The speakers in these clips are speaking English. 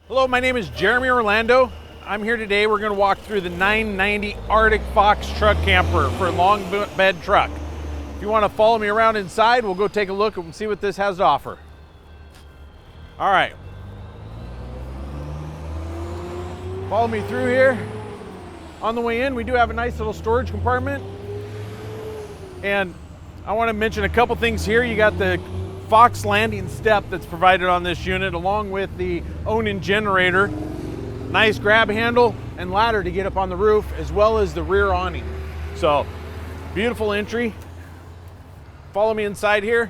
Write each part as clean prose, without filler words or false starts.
Hello, my name is Jeremy.Orlando. I'm here today. We're going to walk through the 990 Arctic Fox truck camper for a long bed truck. If you want to follow me around inside, we'll go take a look and see what this has to offer. All right. Follow me through here. On the way in, we do have a nice little storage compartment. And I want to mention a couple things here. You got the Fox landing step that's provided on this unit, along with the awning generator, nice grab handle and ladder to get up on the roof, as well as the rear awning. So beautiful entry. Follow me inside here.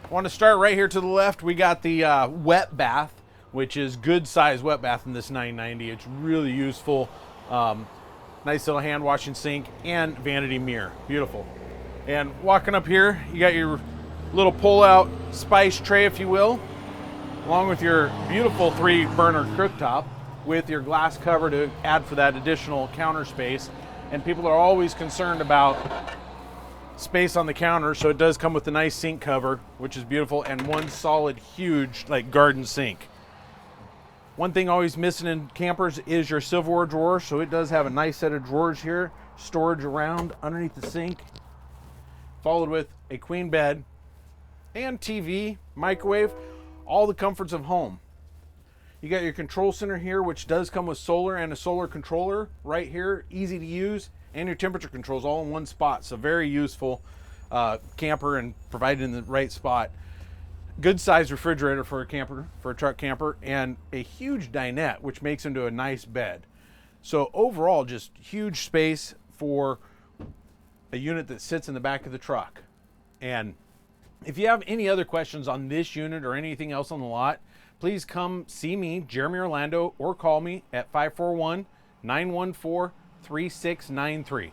I want to start right here to the left. We got the wet bath, which is good size wet bath in this 990. It's really useful. Nice little hand washing sink and vanity mirror. Beautiful. And walking up here, you got your little pull-out spice tray, if you will, along with your beautiful 3-burner cooktop with your glass cover to add for that additional counter space. And people are always concerned about space on the counter, so it does come with a nice sink cover, which is beautiful, and one solid, huge, like garden sink. One thing always missing in campers is your silverware drawer, so it does have a nice set of drawers here, storage around underneath the sink, followed with a queen bed, and TV, microwave, all the comforts of home. You got your control center here, which does come with solar and a solar controller right here, easy to use, and your temperature controls all in one spot. So very useful camper and provided in the right spot. Good size refrigerator for a camper, for a truck camper, and a huge dinette, which makes into a nice bed. So overall, just huge space for a unit that sits in the back of the truck. And if you have any other questions on this unit or anything else on the lot, please come see me, Jeremy.Orlando, or call me at 541-914-3693.